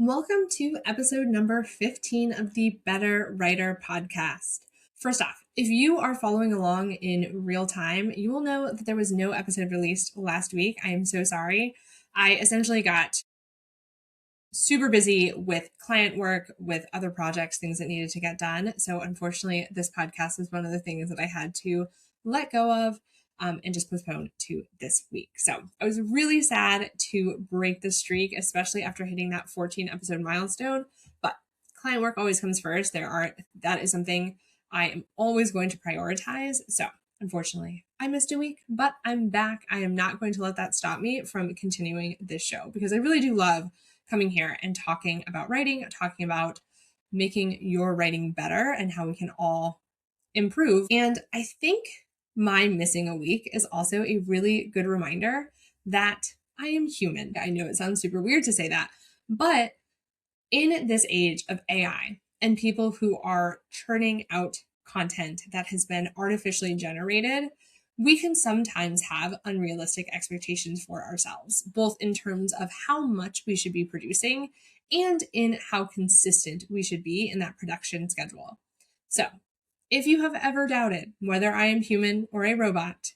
Welcome to episode number 15 of the Better Writer podcast. First off, if you are following along in real time, you will know that there was no episode released last week. I am so sorry. I essentially got super busy with client work, with other projects, things that needed to get done. So unfortunately, this podcast is one of the things that I had to let go of and just postpone to this week. So I was really sad to break the streak, especially after hitting that 14 episode milestone. But client work always comes first. That is something I am always going to prioritize. So unfortunately, I missed a week, but I'm back. I am not going to let that stop me from continuing this show because I really do love coming here and talking about writing, talking about making your writing better and how we can all improve. And I think my missing a week is also a really good reminder that I am human. I know it sounds super weird to say that, but in this age of AI and people who are churning out content that has been artificially generated, we can sometimes have unrealistic expectations for ourselves, both in terms of how much we should be producing and in how consistent we should be in that production schedule. So, if you have ever doubted whether I am human or a robot,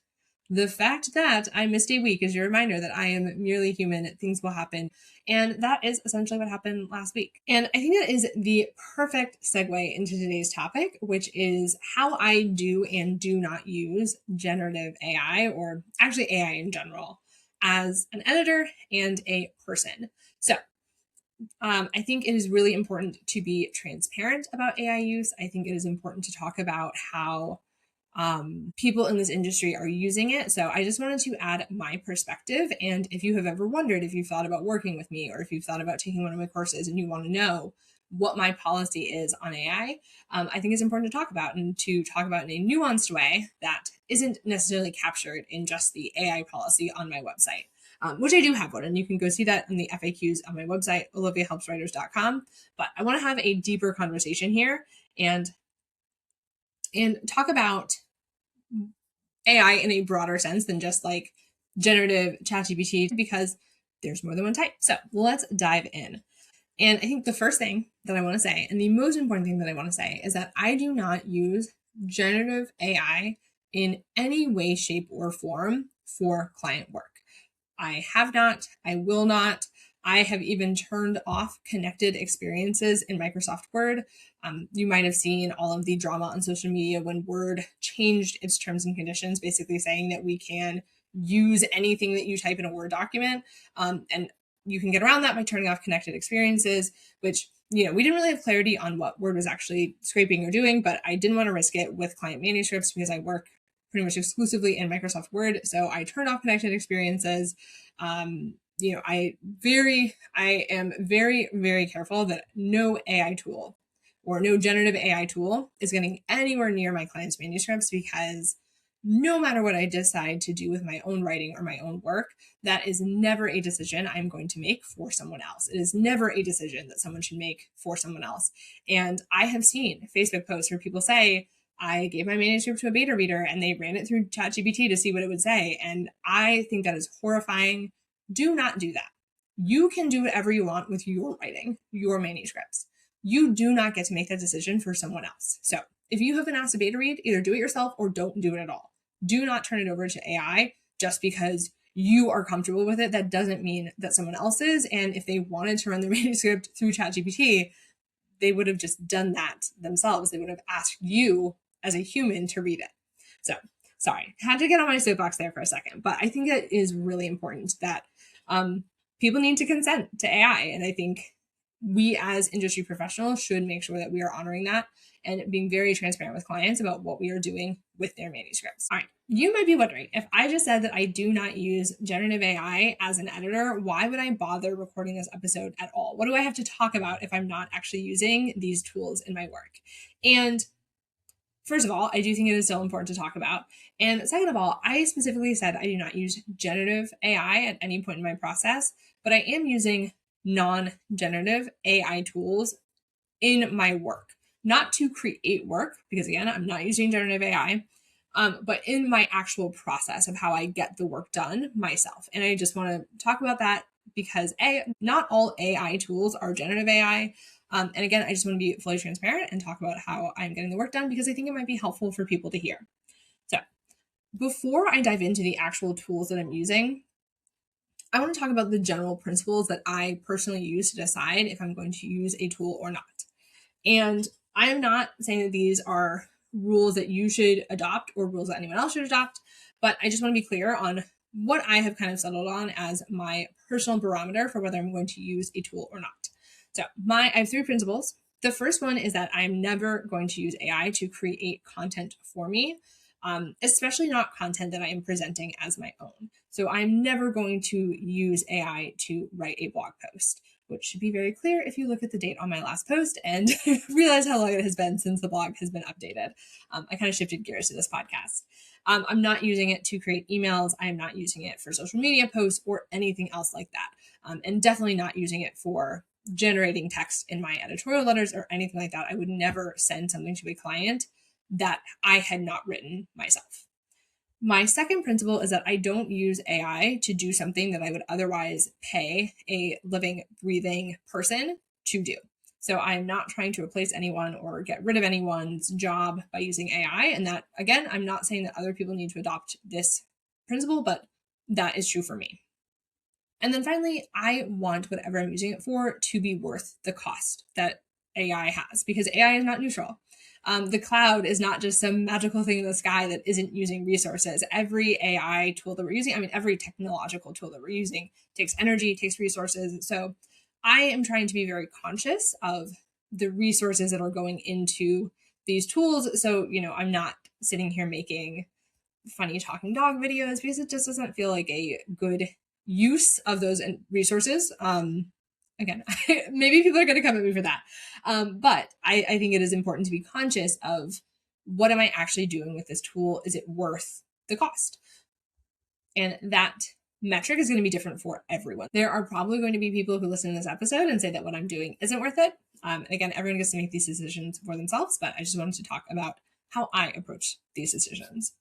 the fact that I missed a week is your reminder that I am merely human. Things will happen. And that is essentially what happened last week. And I think that is the perfect segue into today's topic, which is how I do and do not use generative AI, or actually AI in general, as an editor and a person. So I think it is really important to be transparent about AI use. I think it is important to talk about how people in this industry are using it. So I just wanted to add my perspective. And if you have ever wondered if you've thought about working with me or if you've thought about taking one of my courses and you want to know what my policy is on AI, I think it's important to talk about and to talk about in a nuanced way that isn't necessarily captured in just the AI policy on my website. Which I do have one, and you can go see that in the FAQs on my website, oliviahelpswriters.com. But I want to have a deeper conversation here and talk about AI in a broader sense than just like generative ChatGPT, because there's more than one type. So let's dive in. And I think the first thing that I want to say, and the most important thing that I want to say, is that I do not use generative AI in any way, shape, or form for client work. I have not, I will not. I have even turned off connected experiences in Microsoft Word. You might have seen all of the drama on social media when Word changed its terms and conditions, basically saying that we can use anything that you type in a Word document. And you can get around that by turning off connected experiences, which, we didn't really have clarity on what Word was actually scraping or doing, but I didn't want to risk it with client manuscripts because I work pretty much exclusively in Microsoft Word. So I turned off connected experiences. I am very, very careful that no AI tool or no generative AI tool is getting anywhere near my clients' manuscripts, because no matter what I decide to do with my own writing or my own work, that is never a decision I'm going to make for someone else. It is never a decision that someone should make for someone else. And I have seen Facebook posts where people say, I gave my manuscript to a beta reader and they ran it through ChatGPT to see what it would say. And I think that is horrifying. Do not do that. You can do whatever you want with your writing, your manuscripts. You do not get to make that decision for someone else. So if you have been asked a beta read, either do it yourself or don't do it at all. Do not turn it over to AI just because you are comfortable with it. That doesn't mean that someone else is. And if they wanted to run their manuscript through ChatGPT, they would have just done that themselves. They would have asked you as a human to read it. So sorry, had to get on my soapbox there for a second, but I think it is really important that people need to consent to AI. And I think we as industry professionals should make sure that we are honoring that and being very transparent with clients about what we are doing with their manuscripts. All right. You might be wondering, if I just said that I do not use generative AI as an editor, why would I bother recording this episode at all? What do I have to talk about if I'm not actually using these tools in my work? And first of all, I do think it is still important to talk about. And second of all, I specifically said I do not use generative AI at any point in my process, but I am using non-generative AI tools in my work, not to create work, because again, I'm not using generative AI, but in my actual process of how I get the work done myself. And I just want to talk about that because not all AI tools are generative AI. And again, I just want to be fully transparent and talk about how I'm getting the work done because I think it might be helpful for people to hear. So before I dive into the actual tools that I'm using, I want to talk about the general principles that I personally use to decide if I'm going to use a tool or not. And I'm not saying that these are rules that you should adopt or rules that anyone else should adopt, but I just want to be clear on what I have kind of settled on as my personal barometer for whether I'm going to use a tool or not. So I have 3 principles. The first one is that I'm never going to use AI to create content for me, especially not content that I am presenting as my own. So I'm never going to use AI to write a blog post, which should be very clear if you look at the date on my last post and realize how long it has been since the blog has been updated. I kind of shifted gears to this podcast. I'm not using it to create emails. I am not using it for social media posts or anything else like that. And definitely not using it for generating text in my editorial letters or anything like that. I would never send something to a client that I had not written myself. My second principle is that I don't use AI to do something that I would otherwise pay a living, breathing person to do. So I'm not trying to replace anyone or get rid of anyone's job by using AI. And that, again, I'm not saying that other people need to adopt this principle, but that is true for me. And then finally, I want whatever I'm using it for to be worth the cost that AI has, because AI is not neutral. The cloud is not just some magical thing in the sky that isn't using resources. Every AI tool that we're using, every technological tool that we're using takes energy, takes resources. So I am trying to be very conscious of the resources that are going into these tools. So, I'm not sitting here making funny talking dog videos because it just doesn't feel like a good use of those resources. Again, maybe people are going to come at me for that. But I think it is important to be conscious of what am I actually doing with this tool? Is it worth the cost? And that metric is going to be different for everyone. There are probably going to be people who listen to this episode and say that what I'm doing isn't worth it. And again, everyone gets to make these decisions for themselves, but I just wanted to talk about how I approach these decisions.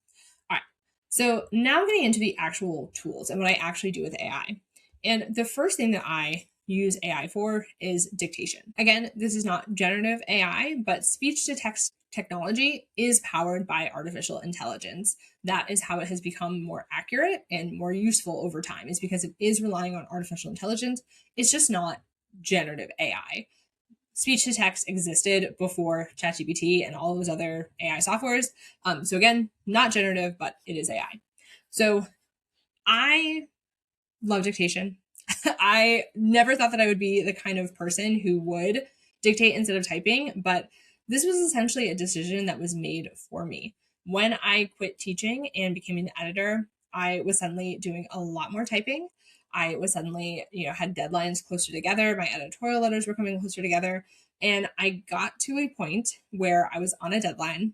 All right. So now getting into the actual tools and what I actually do with AI. And the first thing that I use AI for is dictation. Again, this is not generative AI, but speech to text technology is powered by artificial intelligence. That is how it has become more accurate and more useful over time, is because it is relying on artificial intelligence. It's just not generative AI. Speech to text existed before ChatGPT and all those other AI softwares. So again, not generative, but it is AI. So I love dictation. I never thought that I would be the kind of person who would dictate instead of typing, but this was essentially a decision that was made for me. When I quit teaching and became an editor, I was suddenly doing a lot more typing. I was suddenly, had deadlines closer together. My editorial letters were coming closer together. And I got to a point where I was on a deadline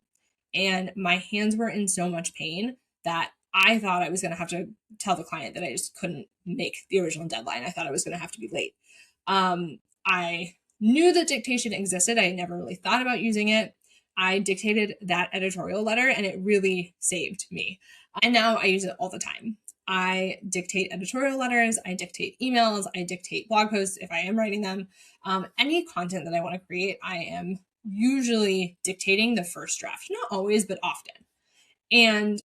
and my hands were in so much pain that I thought I was going to have to tell the client that I just couldn't make the original deadline. I thought I was going to have to be late. I knew that dictation existed. I never really thought about using it. I dictated that editorial letter and it really saved me. And now I use it all the time. I dictate editorial letters, I dictate emails, I dictate blog posts if I am writing them. Any content that I want to create, I am usually dictating the first draft. Not always, but often. And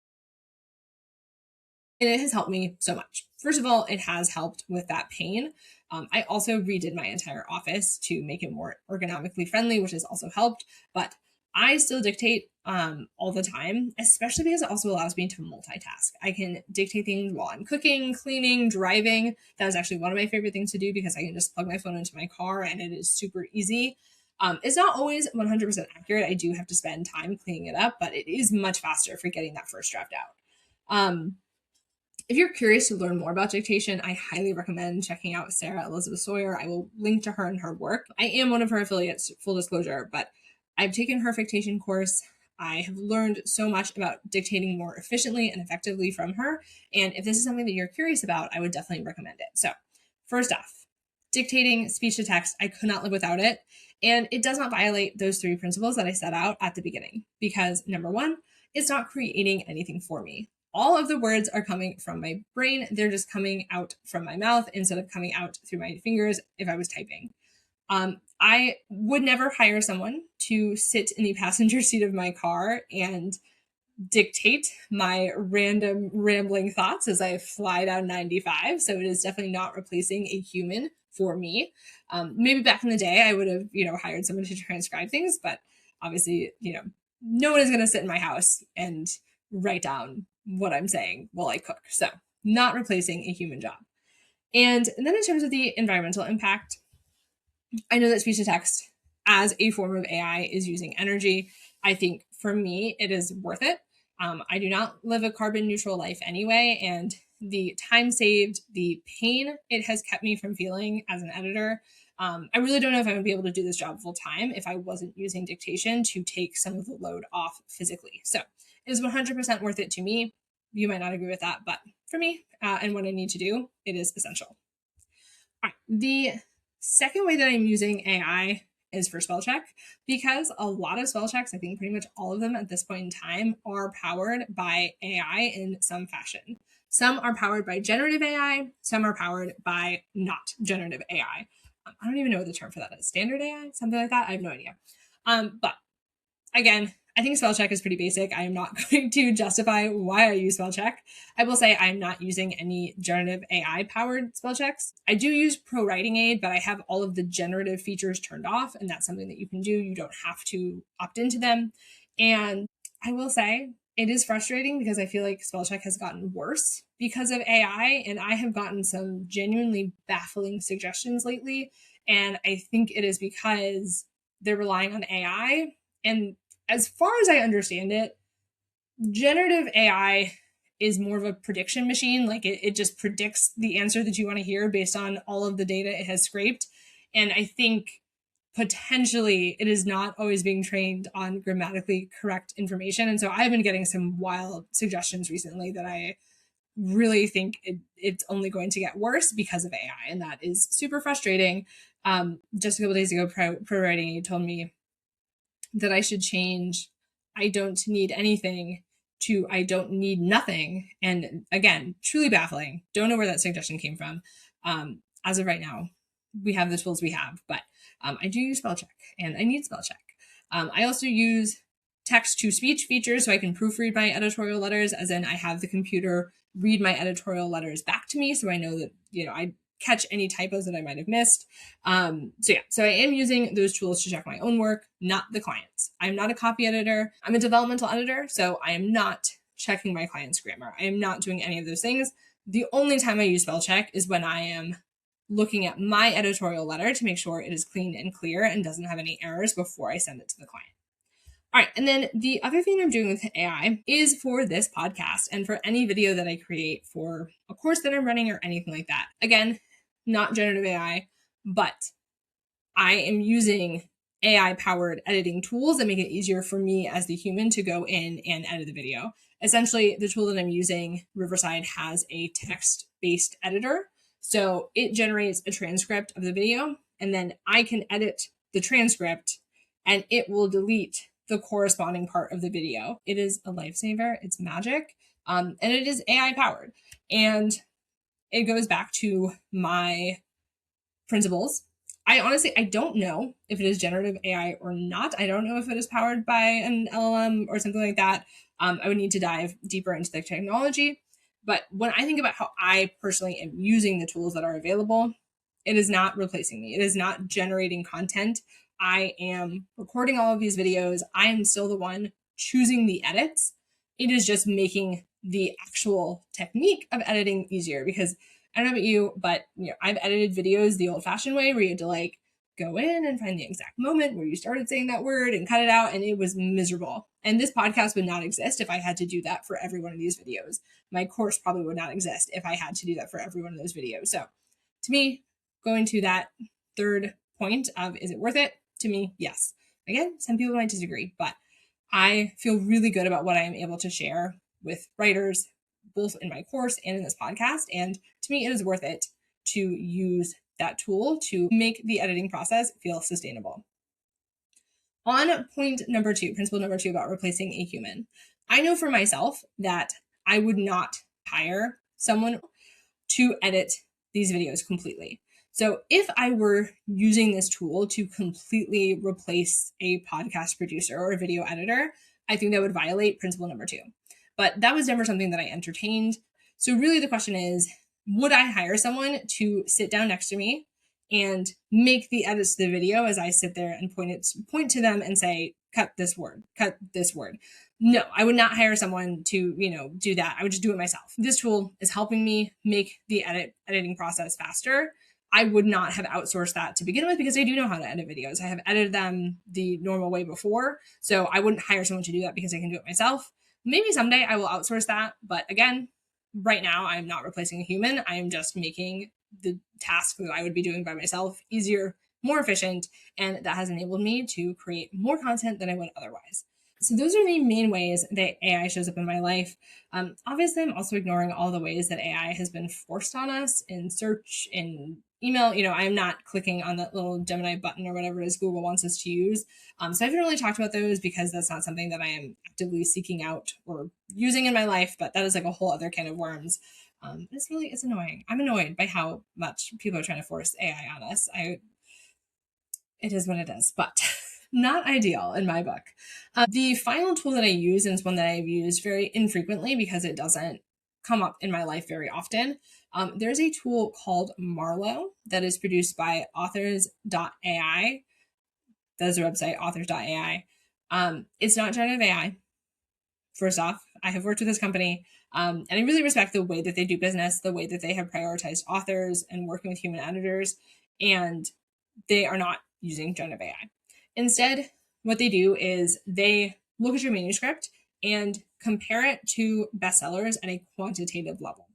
it has helped me so much. First of all, it has helped with that pain. I also redid my entire office to make it more ergonomically friendly, which has also helped. But I still dictate all the time, especially because it also allows me to multitask. I can dictate things while I'm cooking, cleaning, driving. That is actually one of my favorite things to do because I can just plug my phone into my car and it is super easy. It's not always 100% accurate. I do have to spend time cleaning it up, but it is much faster for getting that first draft out. If you're curious to learn more about dictation, I highly recommend checking out Sarah Elizabeth Sawyer. I will link to her and her work. I am one of her affiliates, full disclosure, but I've taken her dictation course. I have learned so much about dictating more efficiently and effectively from her. And if this is something that you're curious about, I would definitely recommend it. So first off, dictating speech to text, I could not live without it. And it does not violate those 3 principles that I set out at the beginning because number 1, it's not creating anything for me. all of the words are coming from my brain. They're just coming out from my mouth instead of coming out through my fingers if I was typing. I would never hire someone to sit in the passenger seat of my car and dictate my random rambling thoughts as I fly down 95. So it is definitely not replacing a human for me. Maybe back in the day, I would have, hired someone to transcribe things, but obviously, no one is going to sit in my house and write down what I'm saying while I cook. So not replacing a human job. And then in terms of the environmental impact, I know that speech to text as a form of AI is using energy. I think for me, it is worth it. I do not live a carbon neutral life anyway, and the time saved, the pain it has kept me from feeling as an editor. I really don't know if I would be able to do this job full time if I wasn't using dictation to take some of the load off physically. So it is 100% worth it to me. You might not agree with that, but for me and what I need to do, it is essential. All right. The second way that I'm using AI is for spell check, because a lot of spell checks, I think pretty much all of them at this point in time, are powered by AI in some fashion. Some are powered by generative AI, some are powered by not generative AI. I don't even know what the term for that is. Standard AI? Something like that? I have no idea. But again, I think spell check is pretty basic. I am not going to justify why I use spell check. I will say I'm not using any generative AI powered spell checks. I do use Pro Writing Aid, but I have all of the generative features turned off, and that's something that you can do. You don't have to opt into them. And I will say it is frustrating because I feel like spell check has gotten worse because of AI, and I have gotten some genuinely baffling suggestions lately. And I think it is because they're relying on AI. And as far as I understand it, generative AI is more of a prediction machine. Like it just predicts the answer that you want to hear based on all of the data it has scraped. And I think potentially it is not always being trained on grammatically correct information. And so I've been getting some wild suggestions recently that I really think it's only going to get worse because of AI. And that is super frustrating. Just a couple days ago, Pro Writing Aid told me that I should change "I don't need anything" to "I don't need nothing." And again, truly baffling. Don't know where that suggestion came from. As of right now, we have the tools we have, but I do use spell check and I need spell check. I also use text to speech features so I can proofread my editorial letters, as in I have the computer read my editorial letters back to me so I know that, I catch any typos that I might have missed. So I am using those tools to check my own work, not the clients. I'm not a copy editor. I'm a developmental editor, so I am not checking my client's grammar. I am not doing any of those things. The only time I use spell check is when I am looking at my editorial letter to make sure it is clean and clear and doesn't have any errors before I send it to the client. All right, and then the other thing I'm doing with AI is for this podcast and for any video that I create for a course that I'm running or anything like that. Again, not generative AI, but I am using AI-powered editing tools that make it easier for me as the human to go in and edit the video. Essentially, the tool that I'm using, Riverside, has a text-based editor. So it generates a transcript of the video, and then I can edit the transcript, and it will delete the corresponding part of the video. It is a lifesaver. It's magic. And it is AI powered. And it goes back to my principles. I don't know if it is generative AI or not. I don't know if it is powered by an LLM or something like that. I would need to dive deeper into the technology. But when I think about how I personally am using the tools that are available, it is not replacing me. It is not generating content. I am recording all of these videos. I am still the one choosing the edits. It is just making the actual technique of editing easier, because I don't know about you, but I've edited videos the old-fashioned way where you had to go in and find the exact moment where you started saying that word and cut it out, and it was miserable. And this podcast would not exist if I had to do that for every one of these videos. My course probably would not exist if I had to do that for every one of those videos. So to me, going to that third point of is it worth it? To me, yes. Again, some people might disagree, but I feel really good about what I am able to share with writers, both in my course and in this podcast. And to me, it is worth it to use that tool to make the editing process feel sustainable. On point number 2, principle number 2 about replacing a human, I know for myself that I would not hire someone to edit these videos completely. So if I were using this tool to completely replace a podcast producer or a video editor, I think that would violate principle number 2. But that was never something that I entertained. So really the question is, would I hire someone to sit down next to me and make the edits to the video as I sit there and point to them and say, cut this word, cut this word? No, I would not hire someone to, do that. I would just do it myself. This tool is helping me make the editing process faster. I would not have outsourced that to begin with because I do know how to edit videos. I have edited them the normal way before. So I wouldn't hire someone to do that because I can do it myself. Maybe someday I will outsource that. But again, right now I'm not replacing a human. I am just making the task that I would be doing by myself easier, more efficient. And that has enabled me to create more content than I would otherwise. So those are the main ways that AI shows up in my life. Obviously, I'm also ignoring all the ways that AI has been forced on us in search, in email. I'm not clicking on that little Gemini button or whatever it is Google wants us to use. So I haven't really talked about those because that's not something that I am actively seeking out or using in my life, but that is like a whole other can of worms. It's annoying. I'm annoyed by how much people are trying to force AI on us. It is what it is, but not ideal in my book. The final tool that I use, and it's one that I've used very infrequently because it doesn't come up in my life very often. There's a tool called Marlowe that is produced by authors.ai. That is their website, authors.ai. It's not generative AI. First off, I have worked with this company, and I really respect the way that they do business, the way that they have prioritized authors and working with human editors, and they are not using generative AI. Instead, what they do is they look at your manuscript and compare it to bestsellers at a quantitative level.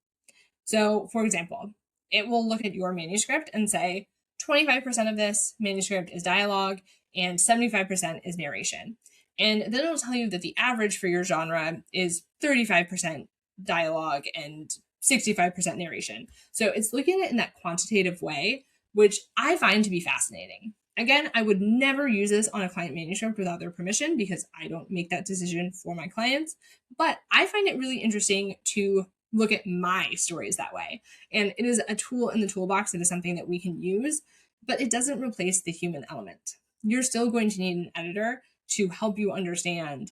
So, for example, it will look at your manuscript and say 25% of this manuscript is dialogue and 75% is narration. And then it'll tell you that the average for your genre is 35% dialogue and 65% narration. So it's looking at it in that quantitative way, which I find to be fascinating. Again, I would never use this on a client manuscript without their permission because I don't make that decision for my clients. But I find it really interesting to look at my stories that way. And it is a tool in the toolbox. It is something that we can use, but it doesn't replace the human element. You're still going to need an editor to help you understand,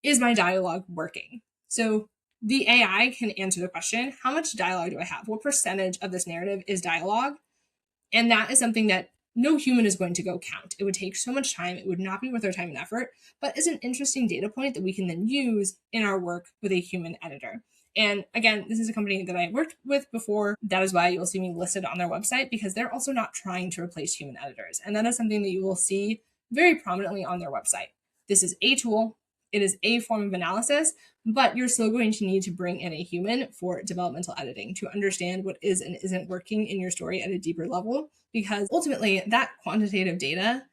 is my dialogue working? So the AI can answer the question, how much dialogue do I have? What percentage of this narrative is dialogue? And that is something that no human is going to go count. It would take so much time. It would not be worth our time and effort, but is an interesting data point that we can then use in our work with a human editor. And again, this is a company that I worked with before. That is why you'll see me listed on their website because they're also not trying to replace human editors. And that is something that you will see very prominently on their website. This is a tool. It is a form of analysis, but you're still going to need to bring in a human for developmental editing to understand what is and isn't working in your story at a deeper level, because ultimately that quantitative data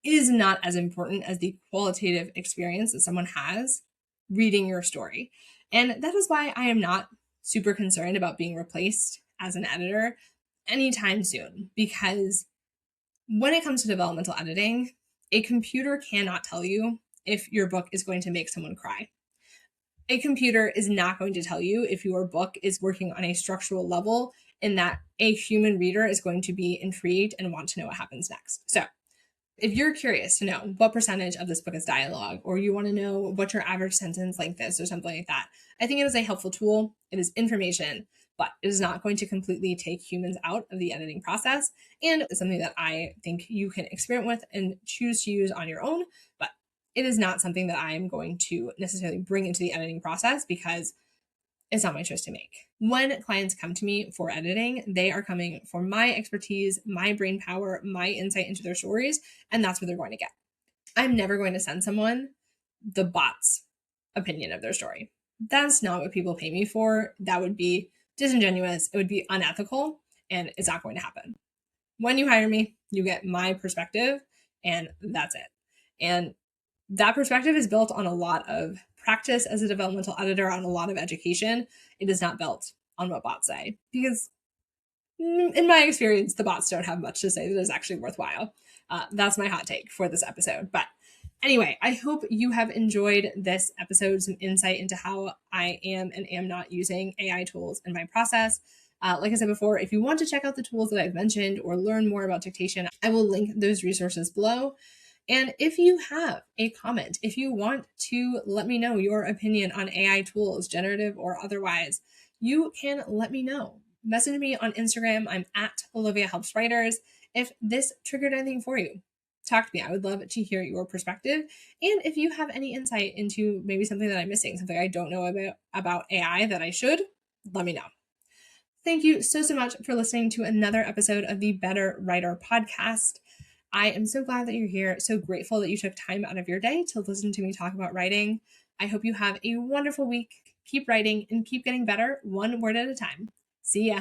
is not as important as the qualitative experience that someone has reading your story. And that is why I am not super concerned about being replaced as an editor anytime soon, because when it comes to developmental editing, a computer cannot tell you if your book is going to make someone cry. A computer is not going to tell you if your book is working on a structural level and that a human reader is going to be intrigued and want to know what happens next. So if you're curious to know what percentage of this book is dialogue, or you want to know what your average sentence length is or something like that, I think it is a helpful tool. It is information, but it is not going to completely take humans out of the editing process. And it's something that I think you can experiment with and choose to use on your own, but it is not something that I am going to necessarily bring into the editing process because it's not my choice to make. When clients come to me for editing, they are coming for my expertise, my brain power, my insight into their stories, and that's what they're going to get. I'm never going to send someone the bot's opinion of their story. That's not what people pay me for. That would be disingenuous. It would be unethical, and it's not going to happen. When you hire me, you get my perspective, and that's it. And that perspective is built on a lot of practice as a developmental editor, on a lot of education. It is not built on what bots say, because in my experience, the bots don't have much to say that is actually worthwhile. That's my hot take for this episode. But Anyway, I hope you have enjoyed this episode, some insight into how I am and am not using AI tools in my process. Like I said before, if you want to check out the tools that I've mentioned or learn more about dictation, I will link those resources below. And if you have a comment, if you want to let me know your opinion on AI tools, generative or otherwise, you can let me know. Message me on Instagram. I'm at Olivia Helps Writers. If this triggered anything for you, talk to me. I would love to hear your perspective. And if you have any insight into maybe something that I'm missing, something I don't know about AI that I should, let me know. Thank you so much for listening to another episode of the Better Writer podcast. I am so glad that you're here. So grateful that you took time out of your day to listen to me talk about writing. I hope you have a wonderful week. Keep writing and keep getting better one word at a time. See ya.